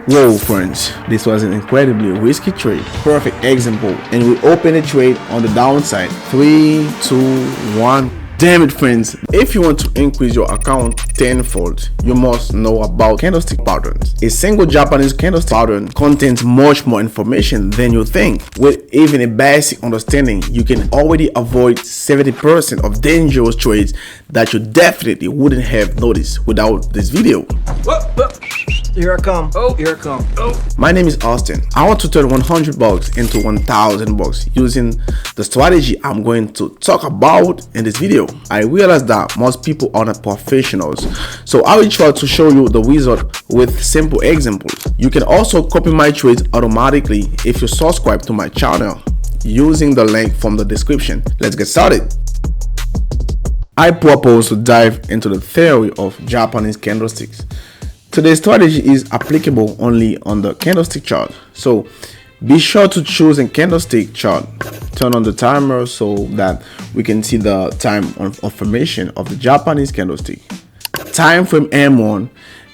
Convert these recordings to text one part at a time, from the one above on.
Whoa friends, this was an incredibly risky trade. Perfect example, and we open a trade on the downside. 3, 2, 1. Damn it friends, if you want to increase your account tenfold, you must know about candlestick patterns. A single Japanese candlestick pattern contains much more information than you think. With even a basic understanding, you can already avoid 70% of dangerous trades that you definitely wouldn't have noticed without this video. Here I come. Oh, here I come. Oh. My name is Austin. I want to turn $100 into $1,000 using the strategy I'm going to talk about in this video. I realize that most people are not professionals, so I will try to show you the result with simple examples. You can also copy my trades automatically if you subscribe to my channel using the link from the description. Let's get started. I propose to dive into the theory of Japanese candlesticks. Today's strategy is applicable only on the candlestick chart, so be sure to choose a candlestick chart. Turn on the timer so that we can see the time of formation of the Japanese candlestick. Time frame M1,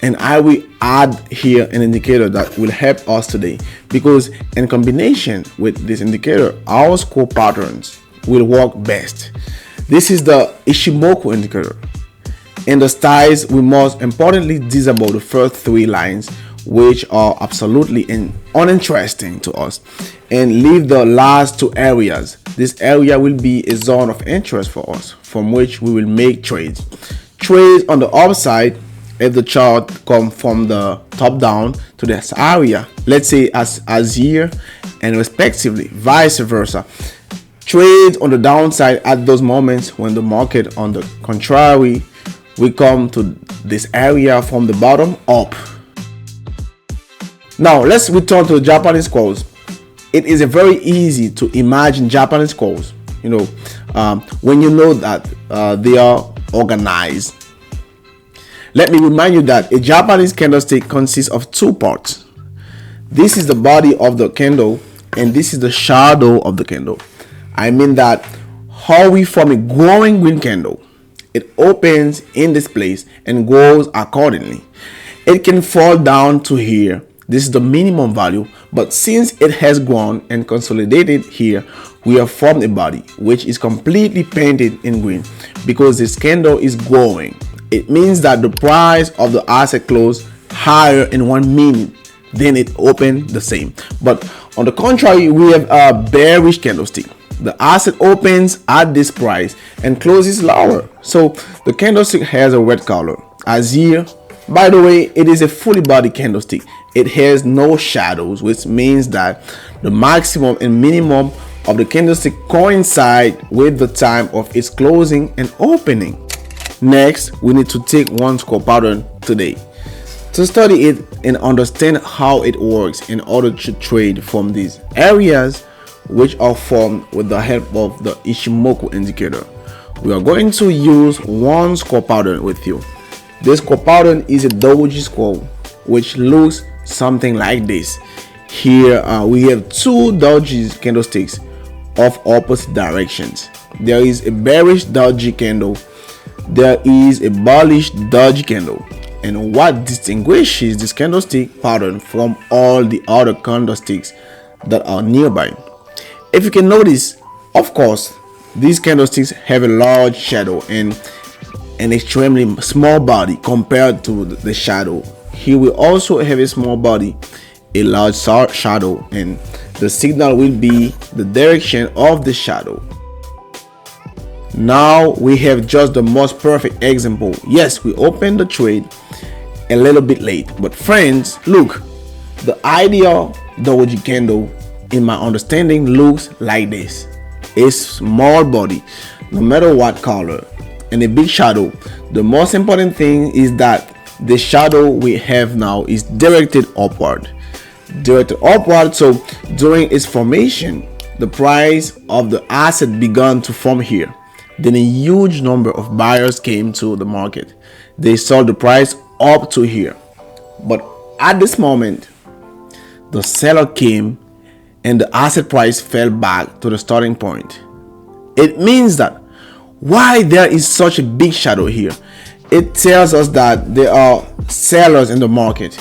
and I will add here an indicator that will help us today, because in combination with this indicator, our score patterns will work best. This is the Ichimoku indicator. In the styles, we must importantly disable the first 3 lines, which are absolutely uninteresting to us, and leave the last 2 areas. This area will be a zone of interest for us, from which we will make trades. Trades on the upside if the chart comes from the top down to this area, let's say as here, and respectively, vice versa. Trades on the downside at those moments when the market, on the contrary, we come to this area from the bottom up. Now let's return to the Japanese calls. It is very easy to imagine Japanese calls, when you know that they are organized. Let me remind you that a Japanese candlestick consists of 2 parts. This is the body of the candle, and this is the shadow of the candle. I mean that how we form a growing green candle. It opens in this place and grows accordingly. It can fall down to here. This is the minimum value, but since it has grown and consolidated here, we have formed a body which is completely painted in green because this candle is growing. It means that the price of the asset closed higher in 1 minute than it opened the same. But on the contrary, we have a bearish candlestick. The asset opens at this price and closes lower, so the candlestick has a red color. As here, by the way, it is a fully body candlestick. It has no shadows, which means that the maximum and minimum of the candlestick coincide with the time of its closing and opening. Next, we need to take one score pattern today to study it and understand how it works in order to trade from these areas, which are formed with the help of the Ichimoku indicator. We are going to use one score pattern with you. This score pattern is a doji score, which looks something like this. Here we have 2 doji candlesticks of opposite directions. There is a bearish doji candle, there is a bullish doji candle, and what distinguishes this candlestick pattern from all the other candlesticks that are nearby? If you can notice, of course, these candlesticks have a large shadow and an extremely small body compared to the shadow. Here we also have a small body, a large shadow, and the signal will be the direction of the shadow. Now we have just the most perfect example. Yes, we opened the trade a little bit late, but friends, look, the ideal doji candle in my understanding looks like this: a small body, no matter what color, and a big shadow. The most important thing is that the shadow we have now is directed upward. So during its formation, the price of the asset began to form here. Then a huge number of buyers came to the market. They sold the price up to here, but at this moment the seller came and the asset price fell back to the starting point. It means that why there is such a big shadow here, it tells us that there are sellers in the market.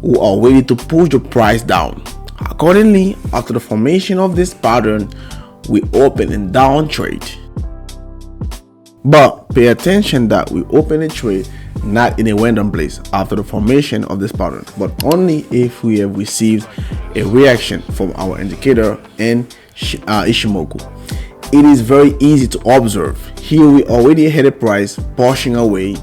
who are ready to push the price down. Accordingly, after the formation of this pattern, we open a down trade. But pay attention that we open a trade not in a random place after the formation of this pattern, but only if we have received a reaction from our indicator and Ichimoku. It is very easy to observe. Here we already had a price pushing away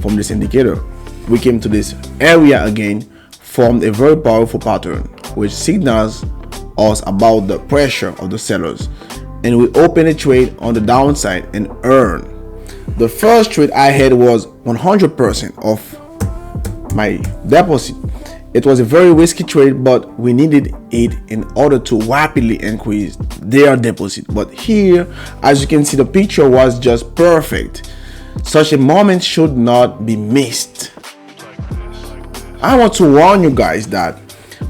from this indicator. We came to this area again, formed a very powerful pattern which signals us about the pressure of the sellers, and we open a trade on the downside and earn. The first trade I had was 100% of my deposit. It was a very risky trade, but we needed it in order to rapidly increase their deposit. But here, as you can see, the picture was just perfect. Such a moment should not be missed. I want to warn you guys that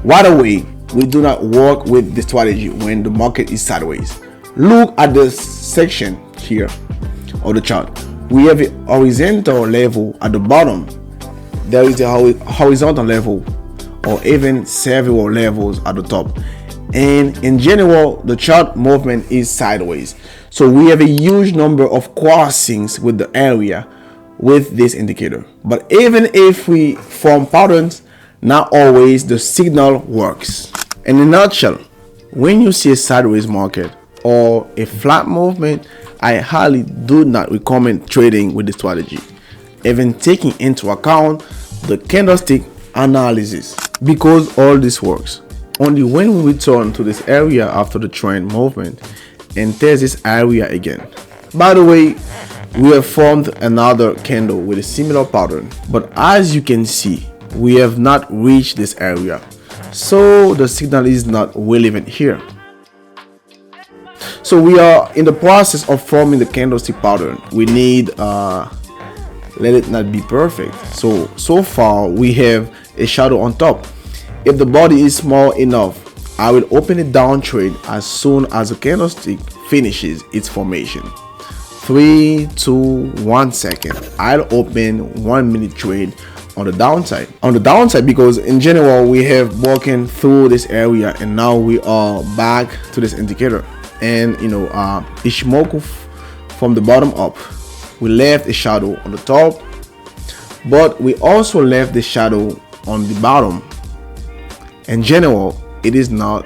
right away, we do not work with the strategy when the market is sideways. Look at the section here of the chart. We have a horizontal level at the bottom. There is a horizontal level, or even several levels at the top. And in general, the chart movement is sideways. So we have a huge number of crossings with the area with this indicator. But even if we form patterns, not always the signal works. In a nutshell, when you see a sideways market or a flat movement, I highly do not recommend trading with the strategy, even taking into account the candlestick analysis, because all this works only when we return to this area after the trend movement and test this area again. By the way, we have formed another candle with a similar pattern, but as you can see, we have not reached this area, so the signal is not relevant here. So we are in the process of forming the candlestick pattern. We need let it not be perfect. So far we have a shadow on top. If the body is small enough, I will open a down trade as soon as the candlestick finishes its formation. 3, 2, 1 second. I'll open 1 minute trade on the downside. On the downside, because in general we have broken through this area and now we are back to this indicator. And Ichimoku from the bottom up, we left a shadow on the top, but we also left the shadow on the bottom. In general, it is not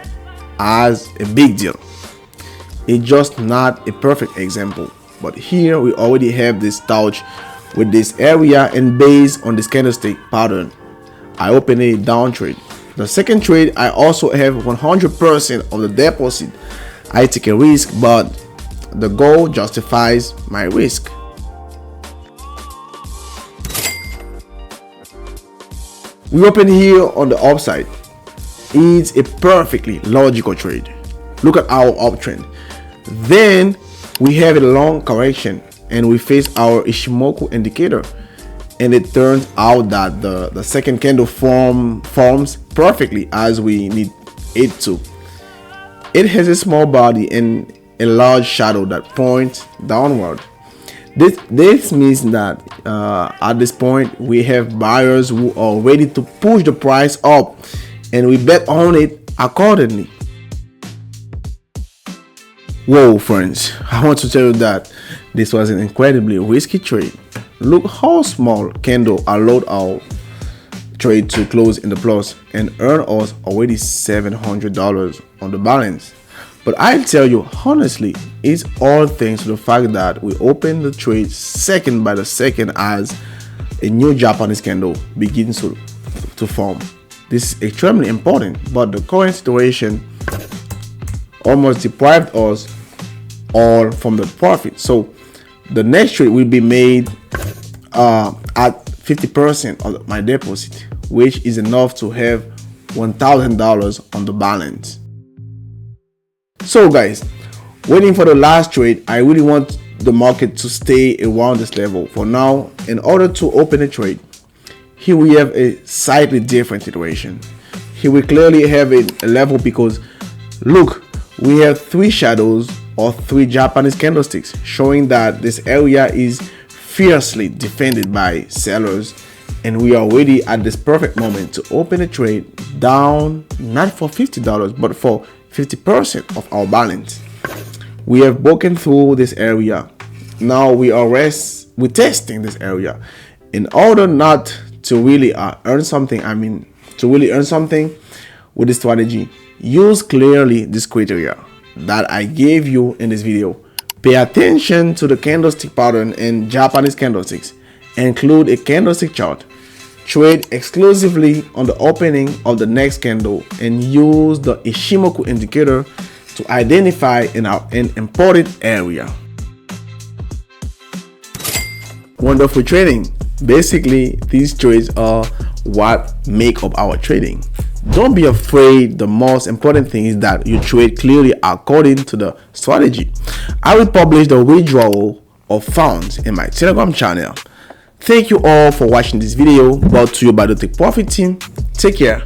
as a big deal. It's just not a perfect example. But here we already have this touch with this area, and based on this candlestick pattern, I open a down trade. The second trade, I also have 100% of the deposit. I take a risk, but the goal justifies my risk. We open here on the upside. It's a perfectly logical trade. Look at our uptrend. Then we have a long correction and we face our Ichimoku indicator, and it turns out that the second candle forms perfectly as we need it to. It has a small body and a large shadow that points downward. This means that at this point we have buyers who are ready to push the price up, and we bet on it accordingly. Whoa, friends, I want to tell you that this was an incredibly risky trade. Look how small candle allowed our trade to close in the plus and earn us already $700 on the balance. But I'll tell you honestly, it's all thanks to the fact that we opened the trade second by the second as a new Japanese candle begins to form. This is extremely important, but the current situation almost deprived us all from the profit. So the next trade will be made at 50% of my deposit, which is enough to have $1,000 on the balance. So guys, waiting for the last trade, I really want the market to stay around this level. For now, in order to open a trade, here we have a slightly different situation. Here we clearly have a level because look, we have 3 shadows or 3 Japanese candlesticks showing that this area is fiercely defended by sellers, and we are ready at this perfect moment to open a trade down, not for $50 but for 50% of our balance. We have broken through this area. Now we're testing this area. In order not to really earn something, to really earn something with this strategy, use clearly this criteria that I gave you in this video. Pay attention to the candlestick pattern in Japanese candlesticks. Include a candlestick chart. Trade exclusively on the opening of the next candle and use the Ichimoku indicator to identify an important area. Wonderful trading. Basically, these trades are what make up our trading. Don't be afraid. The most important thing is that you trade clearly according to the strategy. I will publish the withdrawal of funds in my Telegram channel. Thank you all for watching this video, brought to you by the Take Profit team. Take care.